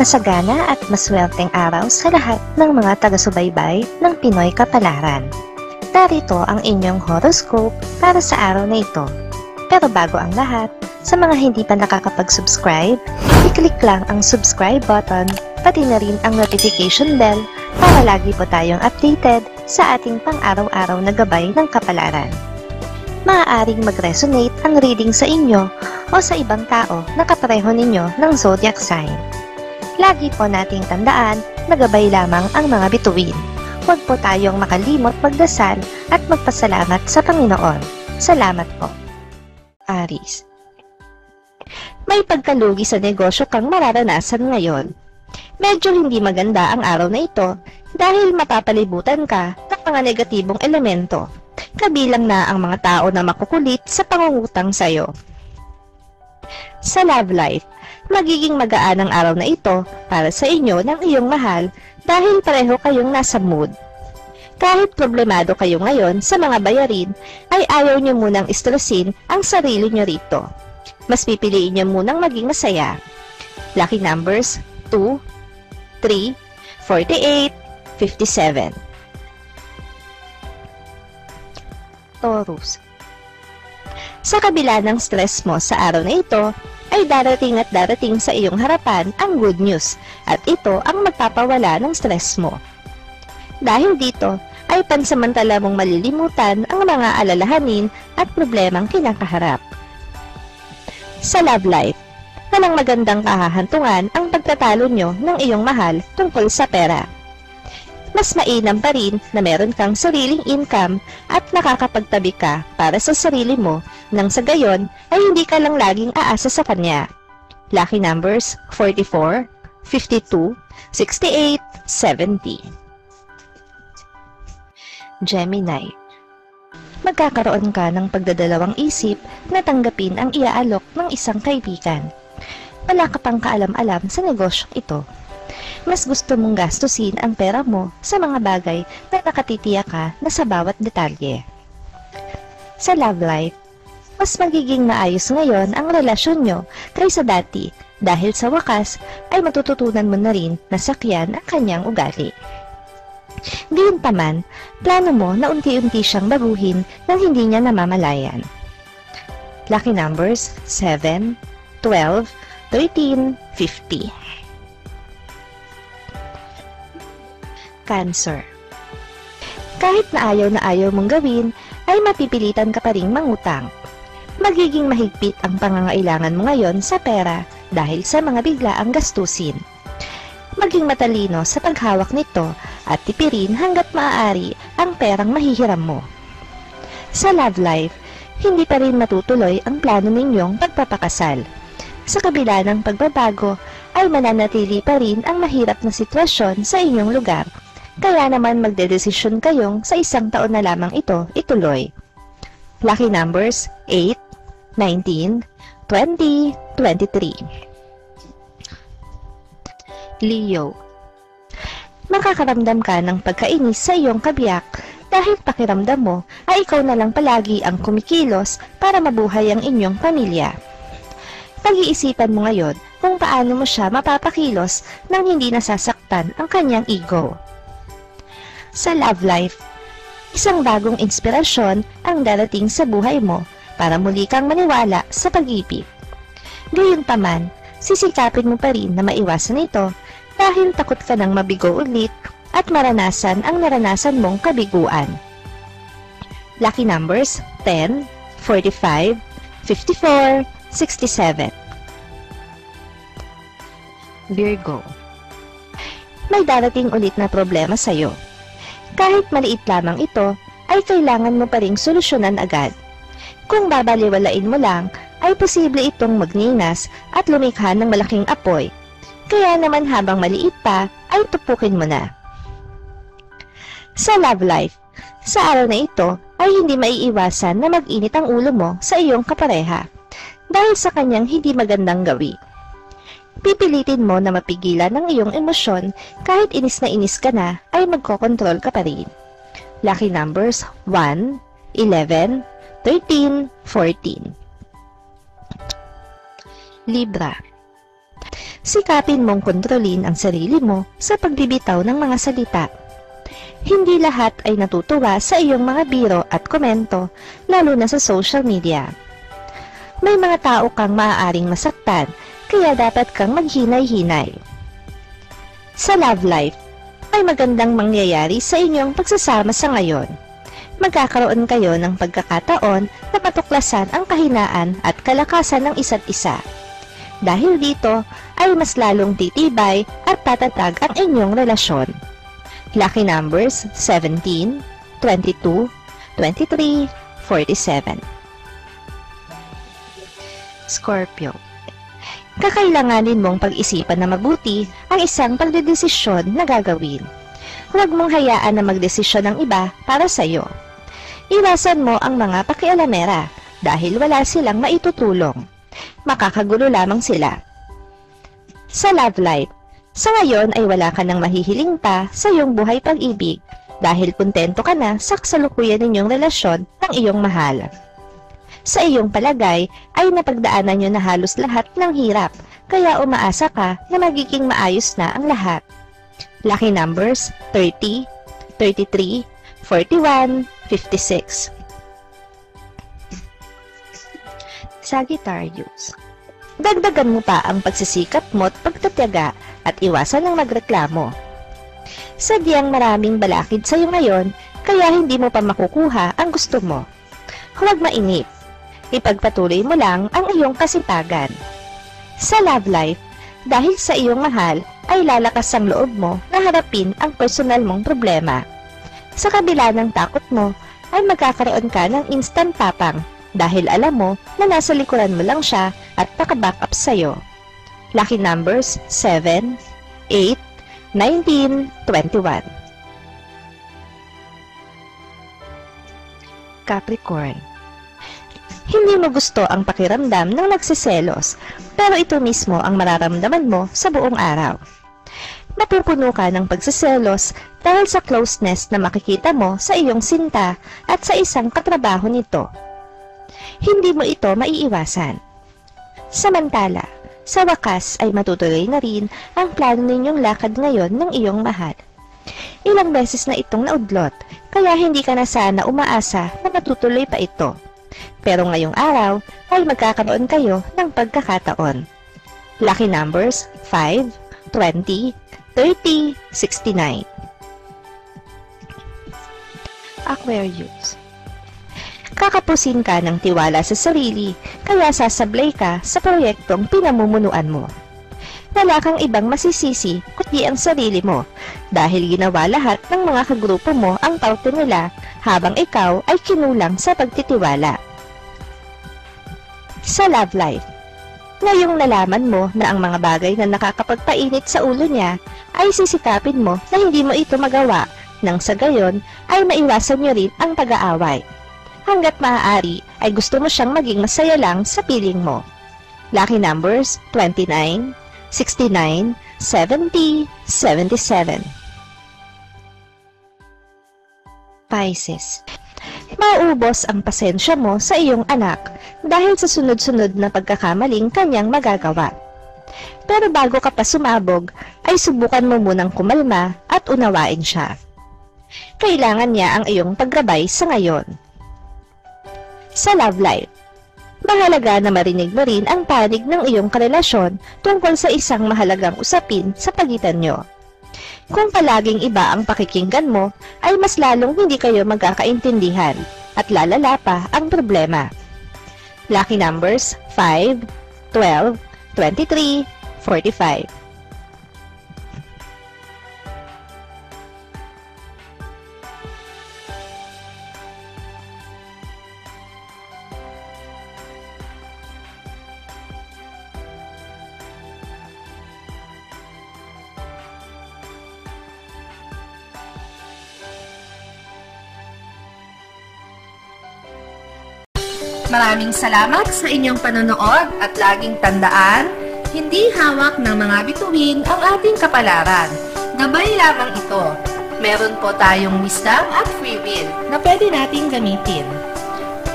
Masagana at maswerteng araw sa lahat ng mga taga-subaybay ng Pinoy Kapalaran. Narito ang inyong horoscope para sa araw na ito. Pero bago ang lahat, sa mga hindi pa nakakapag-subscribe, i-click lang ang subscribe button, pati na rin ang notification bell para lagi po tayong updated sa ating pang-araw-araw na gabay ng kapalaran. Maaaring mag-resonate ang reading sa inyo o sa ibang tao na kapareho ninyo ng zodiac sign. Lagi po nating tandaan na gabay lamang ang mga bituin. Huwag po tayong makalimot magdasal at magpasalamat sa Panginoon. Salamat po. Aries. May pagkalugi sa negosyo kang mararanasan ngayon. Medyo hindi maganda ang araw na ito dahil mapapalibutan ka ng mga negatibong elemento. Kabilang na ang mga tao na makukulit sa pangungutang sayo. Sa love life, magiging magaan ang araw na ito para sa inyo ng iyong mahal dahil pareho kayong nasa mood. Kahit problemado kayo ngayon sa mga bayarin, ay ayaw nyo munang istresin ang sarili nyo rito. Mas pipiliin nyo munang maging masaya. Lucky numbers 2, 3, 48, 57. Taurus. Sa kabila ng stress mo sa araw na ito, ay darating at darating sa iyong harapan ang good news at ito ang magpapawala ng stress mo. Dahil dito, ay pansamantala mong malilimutan ang mga alalahanin at problemang kinakaharap. Sa love life, walang magandang kahahantungan ang pagtatalo nyo ng iyong mahal tungkol sa pera. Mas mainam pa rin na meron kang sariling income at nakakapagtabi ka para sa sarili mo nang sa gayon ay hindi ka lang laging aasa sa kanya. Lucky numbers 44, 52, 68, 70. Gemini. Magkakaroon ka ng pagdadalawang isip na tanggapin ang iaalok ng isang kaibigan. Wala ka pang kaalam-alam sa negosyong ito. Mas gusto mong gastusin ang pera mo sa mga bagay na nakatitiyak ka na sa bawat detalye. Sa love life, mas magiging maayos ngayon ang relasyon nyo kaysa dati dahil sa wakas ay matututunan mo na rin na sakyan ang kanyang ugali. Gayunpaman, plano mo na unti-unti siyang baguhin nang hindi niya namamalayan. Lucky numbers 7, 12, 13, 50. Cancer. Kahit na ayaw mong gawin, ay mapipilitan ka pa ring mangutang. Magiging mahigpit ang pangangailangan mo ngayon sa pera dahil sa mga biglaang gastusin. Maging matalino sa paghawak nito at tipirin hanggat maaari ang perang mahihiram mo. Sa love life, hindi pa rin matutuloy ang plano ninyong pagpapakasal. Sa kabila ng pagbabago, ay mananatili pa rin ang mahirap na sitwasyon sa inyong lugar. Kaya naman magdedesisyon kayong sa isang taon na lamang ito ituloy. Lucky numbers 8, 19, 20, 23. Leo. Makakaramdam ka ng pagkainis sa iyong kabiyak dahil pakiramdam mo ay ikaw na lang palagi ang kumikilos para mabuhay ang inyong pamilya. Pag-iisipan mo ngayon kung paano mo siya mapapakilos nang hindi nasasaktan ang kanyang ego. Sa love life, isang bagong inspirasyon ang darating sa buhay mo para muli kang maniwala sa pag-ibig. Gayunpaman, sisikapin mo pa rin na maiwasan ito dahil takot ka nang mabigo ulit at maranasan ang naranasan mong kabiguan. Lucky numbers 10, 45, 54, 67. Virgo. May darating ulit na problema sa'yo. Kahit maliit lamang ito, ay kailangan mo pa ring solusyonan agad. Kung babaliwalain mo lang, ay posible itong magninas at lumikha ng malaking apoy. Kaya naman habang maliit pa, ay tupukin mo na. Sa love life, sa araw na ito, ay hindi maiiwasan na mag-init ang ulo mo sa iyong kapareha dahil sa kanyang hindi magandang gawi. Pipilitin mo na mapigilan ang iyong emosyon kahit inis na inis ka na ay magkokontrol ka pa rin. Lucky numbers 1, 11, 13, 14. Libra. Sikapin mong kontrolin ang sarili mo sa pagbibitaw ng mga salita. Hindi lahat ay natutuwa sa iyong mga biro at komento, lalo na sa social media. May mga tao kang maaaring masaktan, kaya dapat kang maghinay-hinay. Sa love life, may magandang mangyayari sa inyong pagsasama sa ngayon. Magkakaroon kayo ng pagkakataon na matuklasan ang kahinaan at kalakasan ng isa't isa. Dahil dito, ay mas lalong titibay at tatatag ang inyong relasyon. Lucky numbers 17, 22, 23, 47. Scorpio. Kakailanganin mong pag-isipan na mabuti ang isang pagdedesisyon na gagawin. Huwag mong hayaan na magdesisyon ng iba para sa iyo. Iwasan mo ang mga pakialamera dahil wala silang maitutulong. Makakagulo lamang sila. Sa love life, sa ngayon ay wala ka nang mahihiling pa sa iyong buhay pag-ibig dahil kontento ka na sa kasalukuyan ninyong relasyon ng iyong mahal. Sa iyong palagay ay napagdaanan nyo na halos lahat ng hirap, kaya umaasa ka na magiging maayos na ang lahat. Lucky numbers 30, 33, 41, 56. Sagittarius. Dagdagan mo pa ang pagsisikap mo at pagtatiyaga at iwasan ang magreklamo. Sadyang maraming balakid sa iyo ngayon, kaya hindi mo pa makukuha ang gusto mo. Huwag mainip. Ipagpatuloy mo lang ang iyong kasipagan. Sa love life, dahil sa iyong mahal, ay lalakas ang loob mo na harapin ang personal mong problema. Sa kabila ng takot mo, ay magkakaroon ka ng instant tapang dahil alam mo na nasa likuran mo lang siya at naka-back up sa'yo. Lucky numbers 7, 8, 19, 21. Capricorn. Hindi mo gusto ang pakiramdam ng nagsiselos, pero ito mismo ang mararamdaman mo sa buong araw. Napupuno ka ng pagsiselos dahil sa closeness na makikita mo sa iyong sinta at sa isang katrabaho nito. Hindi mo ito maiiwasan. Samantala, sa wakas ay matutuloy na rin ang plano ninyong lakad ngayon ng iyong mahal. Ilang beses na itong naudlot, kaya hindi ka na sana umaasa na matutuloy pa ito. Pero ngayong araw ay magkakaroon kayo ng pagkakataon. Lucky numbers 5, 20, 30, 69. Aquarius. Kakapusin ka ng tiwala sa sarili, kaya sasablay ka sa proyektong pinamumunuan mo. Wala kang ibang masisisi kundi ang sarili mo, dahil ginawa lahat ng mga kagrupo mo ang parte nila habang ikaw ay kinulang sa pagtitiwala. Sa love life, ngayong nalaman mo na ang mga bagay na nakakapagpainit sa ulo niya ay sisikapin mo na hindi mo ito magawa, nang sa gayon ay maiwasan niyo rin ang pag-aaway. Hanggat maaari ay gusto mo siyang maging masaya lang sa piling mo. Lucky numbers 29, 69, 70, 77. Pisces. Mauubos ang pasensya mo sa iyong anak dahil sa sunod-sunod na pagkakamaling kanyang magagawa. Pero bago ka pa sumabog, ay subukan mo munang kumalma at unawain siya. Kailangan niya ang iyong paggabay sa ngayon. Sa love life, mahalaga na marinig mo rin ang panig ng iyong karelasyon tungkol sa isang mahalagang usapin sa pagitan nyo. Kung palaging iba ang pakikinggan mo, ay mas lalong hindi kayo magkakaintindihan at lalala pa ang problema. Lucky numbers 5, 12, 23, 45. Maraming salamat sa inyong panonood at laging tandaan, hindi hawak ng mga bituin ang ating kapalaran. Gabay lamang ito. Meron po tayong wisdom at free will na pwede nating gamitin.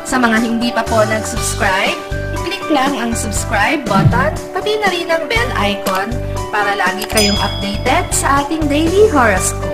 Sa mga hindi pa po nag-subscribe, i-click lang ang subscribe button, pati na rin ang bell icon para lagi kayong updated sa ating daily horoscope.